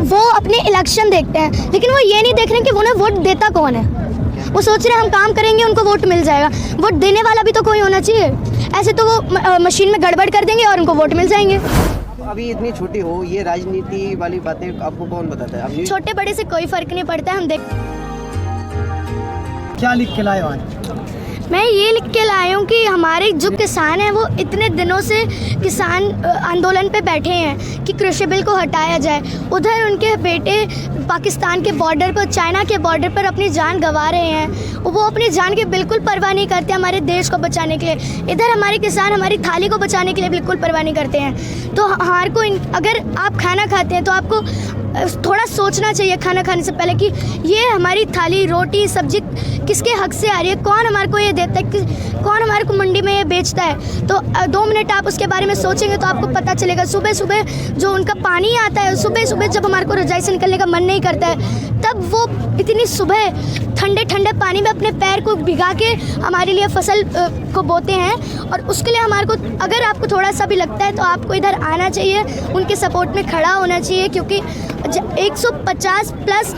वो अपने इलेक्शन देखते हैं, लेकिन वो ये नहीं देख रहे कि उन्हें वोट देता कौन है। वो सोच रहे हैं हम काम करेंगे उनको वोट मिल जाएगा। वोट देने वाला भी तो कोई होना चाहिए। ऐसे तो वो मशीन में गड़बड़ कर देंगे और उनको वोट मिल जाएंगे। अभी इतनी छोटी हो, ये राजनीति वाली बातें आपको कौन बताता है? छोटे बड़े से कोई फर्क नहीं पड़ता है। हम देख क्या लिख के लाए आज? मैं ये लिख के लाई हूँ कि हमारे जो किसान हैं वो इतने दिनों से किसान आंदोलन पे बैठे हैं कि कृषि बिल को हटाया जाए। उधर उनके बेटे पाकिस्तान के बॉर्डर पर, चाइना के बॉर्डर पर अपनी जान गंवा रहे हैं। वो अपनी जान की बिल्कुल परवाह नहीं करते हमारे देश को बचाने के लिए। इधर हमारे किसान हमारी थाली को बचाने के लिए बिल्कुल परवाह नहीं करते हैं। तो हमारे को अगर आप खाना खाते हैं तो आपको थोड़ा सोचना चाहिए खाना खाने से पहले कि ये हमारी थाली, रोटी, सब्जी किसके हक से आ रही है, कौन हमारे को ये देता है, कौन हमारे को मंडी में ये बेचता है। तो 2 मिनट आप उसके बारे में सोचेंगे तो आपको पता चलेगा। सुबह सुबह जो उनका पानी आता है, सुबह सुबह जब हमारे को रजाई से निकलने का मन नहीं करता है, तब वो इतनी सुबह ठंडे ठंडे पानी में अपने पैर को भिगा के हमारे लिए फसल को बोते हैं। और उसके लिए हमारे को, अगर आपको थोड़ा सा भी लगता है तो आपको इधर आना चाहिए, उनके सपोर्ट में खड़ा होना चाहिए, क्योंकि 150 प्लस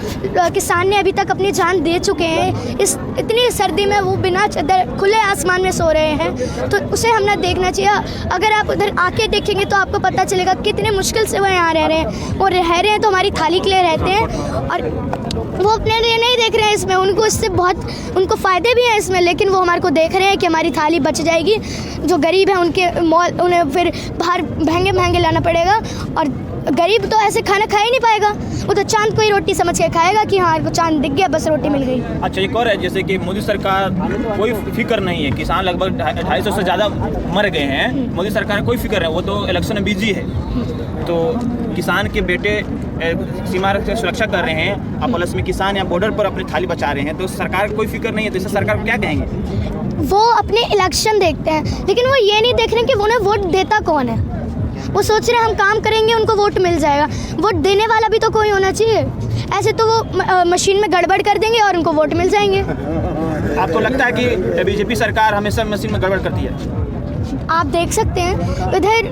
किसान ने अभी तक अपनी जान दे चुके हैं। इस इतनी सर्दी में वो बिना चादर खुले आसमान में सो रहे हैं, तो उसे हमने देखना चाहिए। अगर आप उधर आके देखेंगे तो आपको पता चलेगा कितने मुश्किल से वो यहाँ रह रहे हैं। और रह रहे हैं तो हमारी थाली के लिए रहते हैं, और वो अपने लिए नहीं देख रहे हैं इसमें, उनको इससे बहुत उनको फ़ायदे भी हैं इसमें, लेकिन वो हमारे को देख रहे हैं कि हमारी थाली बच जाएगी। जो गरीब है उन्हें फिर बाहर महंगे लाना पड़ेगा, और गरीब तो ऐसे खाना खा ही नहीं पाएगा। वो तो चांद को ही रोटी समझ के खाएगा कि हाँ वो चांद दिख गया, बस रोटी मिल गई। अच्छा, एक और है, जैसे कि मोदी सरकार कोई फिक्र नहीं है, किसान लगभग 250 से ज़्यादा मर गए हैं, मोदी सरकार कोई फिक्र है, वो तो इलेक्शन में बिजी है। तो किसान के बेटे सीमा की सुरक्षा कर रहे हैं, अब प्लस में किसान या बॉर्डर पर अपनी थाली बचा रहे हैं, तो सरकार को कोई फिक्र नहीं है, तो इससे सरकार को क्या कहेंगे? वो अपने इलेक्शन देखते हैं, लेकिन वो ये नहीं देख रहे कि उन्हें वोट देता कौन है। वो सोच रहे हैं हम काम करेंगे उनको वोट मिल जाएगा। वोट देने वाला भी तो कोई होना चाहिए। ऐसे तो वो मशीन में गड़बड़ कर देंगे और उनको वोट मिल जाएंगे। आपको लगता है कि बीजेपी सरकार हमेशा मशीन में गड़बड़ करती है? आप देख सकते हैं इधर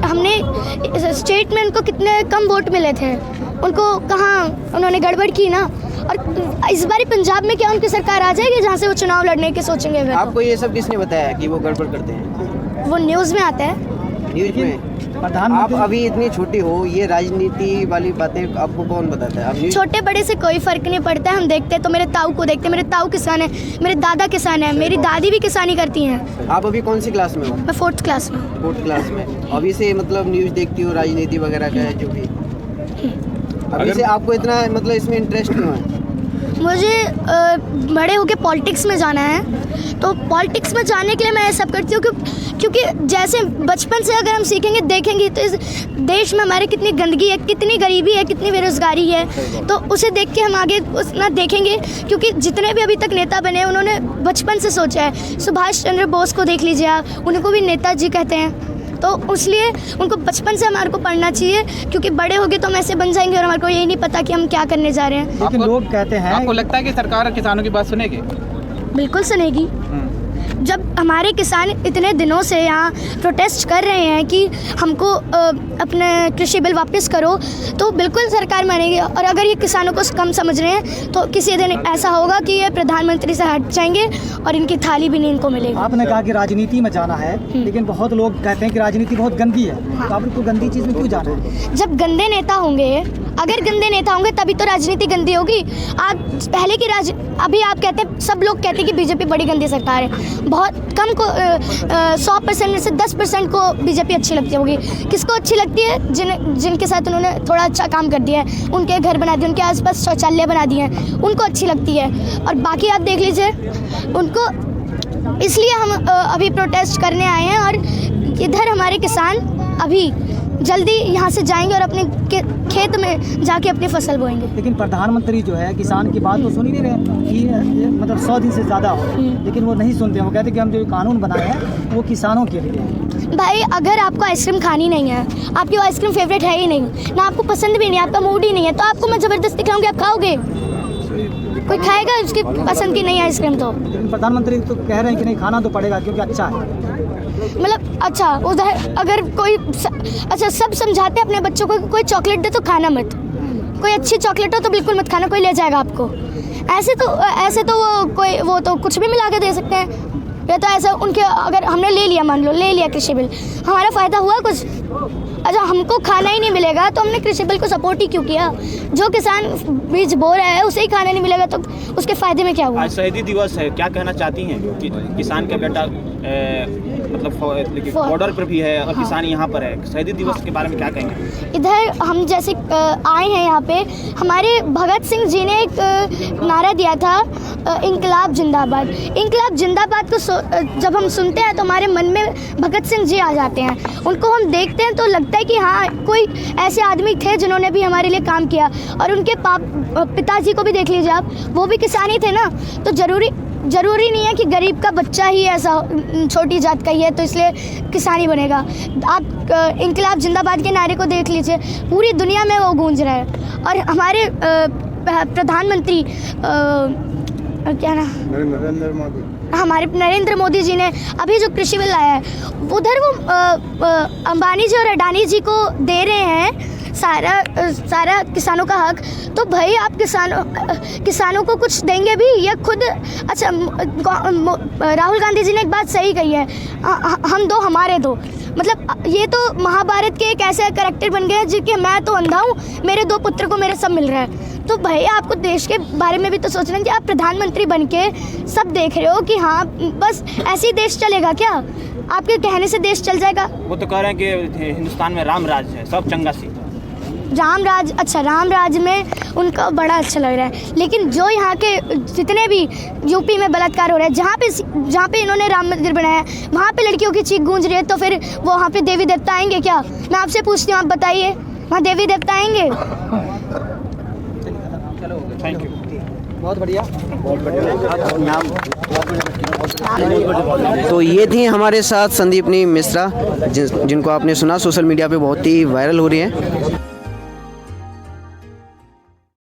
हमने स्टेट में उनको कितने कम वोट मिले थे, उनको कहाँ उन्होंने गड़बड़ की ना। और इस बार पंजाब में क्या उनकी सरकार आ जाएगी जहाँ से वो चुनाव लड़ने के सोचेंगे? आपको ये सब किसने बताया कि वो गड़बड़ करते हैं? वो न्यूज़ में आता है। न्यूज़ में? आप अभी इतनी छोटी हो, ये राजनीति वाली बातें आपको कौन बताता है? छोटे बड़े से कोई फर्क नहीं पड़ता है। हम देखते हैं तो मेरे ताऊ को देखते हैं, मेरे ताऊ किसान है, मेरे दादा किसान है, मेरी दादी भी किसानी करती हैं। आप अभी कौन सी क्लास में हो? मैं 4th क्लास में। 4th क्लास में। अभी से मतलब न्यूज़ देखती हो, राजनीति वगैरह का है जो भी, अभी से आपको इतना मतलब इसमें इंटरेस्ट क्यों है? मुझे बड़े होके पॉलिटिक्स में जाना है, तो पॉलिटिक्स में जाने के लिए मैं सब करती हूँ क्योंकि जैसे बचपन से अगर हम सीखेंगे देखेंगे तो इस देश में हमारे कितनी गंदगी है, कितनी गरीबी है, कितनी बेरोज़गारी है, तो उसे देख के हम आगे उतना देखेंगे। क्योंकि जितने भी अभी तक नेता बने उन्होंने बचपन से सोचा है। सुभाष चंद्र बोस को देख लीजिए आप, उनको भी नेताजी कहते हैं। तो इसलिए उनको बचपन से हमारे को पढ़ना चाहिए, क्योंकि बड़े हो गए तो हम ऐसे बन जाएंगे और हमारे को यही नहीं पता कि हम क्या करने जा रहे हैं। लेकिन लोग कहते हैं, आपको लगता है कि सरकार किसानों की बात सुनेगी? बिल्कुल सुनेगी। जब हमारे किसान इतने दिनों से यहाँ प्रोटेस्ट कर रहे हैं कि हमको अपने कृषि बिल वापस करो, तो बिल्कुल सरकार मानेगी। और अगर ये किसानों को कम समझ रहे हैं तो किसी दिन ऐसा होगा कि ये प्रधानमंत्री से हट जाएंगे और इनकी थाली भी नहीं इनको मिलेगी। आपने कहा कि राजनीति में जाना है, लेकिन बहुत लोग कहते हैं कि राजनीति बहुत गंदी है। तो आपको गंदी चीज़ में क्यों जाना है? जब गंदे नेता होंगे, अगर गंदे नेता होंगे तभी तो राजनीति गंदी होगी। आप पहले की अभी आप कहते हैं, सब लोग कहते हैं कि बीजेपी बड़ी गंदी सरकार है। बहुत कम को 100% में से 10% को बीजेपी अच्छी लगती होगी। किसको अच्छी लगती है? जिनके साथ उन्होंने थोड़ा अच्छा काम कर दिया है, उनके घर बना दिए, उनके आसपास शौचालय बना दिए हैं, उनको अच्छी लगती है। और बाकी आप देख लीजिए उनको। इसलिए हम अभी प्रोटेस्ट करने आए हैं, और इधर हमारे किसान अभी जल्दी यहाँ से जाएंगे और अपने खेत में जाके अपनी फसल बोएंगे। लेकिन प्रधानमंत्री जो है किसान की बात तो सुन ही नहीं रहे कि मतलब 100 दिन से ज़्यादा हो, लेकिन वो नहीं सुनते हैं। वो कहते हैं कि हम जो कानून बनाए हैं वो किसानों के लिए। भाई, अगर आपको आइसक्रीम खानी नहीं है, आपकी आइसक्रीम फेवरेट है ही नहीं ना, आपको पसंद भी नहीं, आपका मूड ही नहीं है, तो आपको मैं ज़बरदस्ती खिलाऊंगी, आप खाओगे? कोई खाएगा उसकी पसंद की नहीं आइसक्रीम? तो लेकिन प्रधानमंत्री तो कह रहे हैं कि नहीं, खाना तो पड़ेगा क्योंकि अच्छा है। मतलब अच्छा, उधर अगर कोई अच्छा सब समझाते हैं अपने बच्चों को कि कोई चॉकलेट दे तो खाना मत, कोई अच्छी चॉकलेट हो तो बिल्कुल मत खाना, कोई ले जाएगा आपको। ऐसे तो वो तो कुछ भी मिला के दे सकते हैं। या तो ऐसा उनके, अगर हमने ले लिया, मान लो ले लिया कृषि बिल, हमारा फ़ायदा हुआ कुछ? अच्छा, हमको खाना ही नहीं मिलेगा तो हमने कृषि बिल को सपोर्ट ही क्यों किया? जो किसान बीज बो रहा है उसे ही खाना नहीं मिलेगा तो उसके फ़ायदे में क्या हुआ? आज शहीदी दिवस है, क्या कहना चाहती हैं कि किसान का बेटा मतलब बॉर्डर पर भी है और किसान यहाँ पर है, शहीदी दिवस के बारे में क्या कहेंगे? इधर हम जैसे आए हैं यहाँ पे, हमारे भगत सिंह जी ने एक नारा दिया था, इंकलाब जिंदाबाद। इंकलाब जिंदाबाद को जब हम सुनते हैं तो हमारे मन में भगत सिंह जी आ जाते हैं। उनको हम देखते हैं तो लगता है कि हाँ, कोई ऐसे आदमी थे जिन्होंने भी हमारे लिए काम किया। और उनके पिताजी को भी देख लीजिए आप, वो भी किसान ही थे ना। तो ज़रूरी नहीं है कि गरीब का बच्चा ही ऐसा छोटी जात का ही है तो इसलिए किसान ही बनेगा। आप इंकलाब जिंदाबाद के नारे को देख लीजिए, पूरी दुनिया में वो गूंज रहा है। और हमारे प्रधानमंत्री क्या ना, हमारे नरेंद्र मोदी जी ने अभी जो कृषि बिल लाया है, उधर वो अंबानी जी और अडानी जी को दे रहे हैं सारा किसानों का हक। तो भाई आप किसानों को कुछ देंगे भी या खुद? अच्छा, राहुल गांधी जी ने एक बात सही कही है, हम दो हमारे दो। मतलब ये तो महाभारत के एक ऐसे कैरेक्टर बन गए हैं जिनके मैं तो अंधा हूँ, मेरे दो पुत्र को मेरे सब मिल रहा है। तो भाई आपको देश के बारे में भी तो सोचना कि आप प्रधानमंत्री बन के सब देख रहे हो कि हाँ बस ऐसे ही देश चलेगा क्या? आपके कहने से देश चल जाएगा? वो तो कह रहे हैं कि हिंदुस्तान में राम राज है, सब चंगा सी। राम राज, अच्छा राम राज में उनका बड़ा अच्छा लग रहा है, लेकिन जो यहाँ के जितने भी यूपी में बलात्कार हो रहे हैं, जहाँ पे इन्होंने राम मंदिर बनाया है, वहाँ पे लड़कियों की चीख गूंज रही है, तो फिर वो वहाँ पे देवी देवता आएंगे क्या? मैं आपसे पूछती हूँ, आप बताइए, वहाँ देवी देवता आएंगे? Thank you. बहुत बढ़िया। तो ये थी हमारे साथ संदीपनी मिश्रा, जिनको आपने सुना, सोशल मीडिया पे बहुत ही वायरल हो रही है।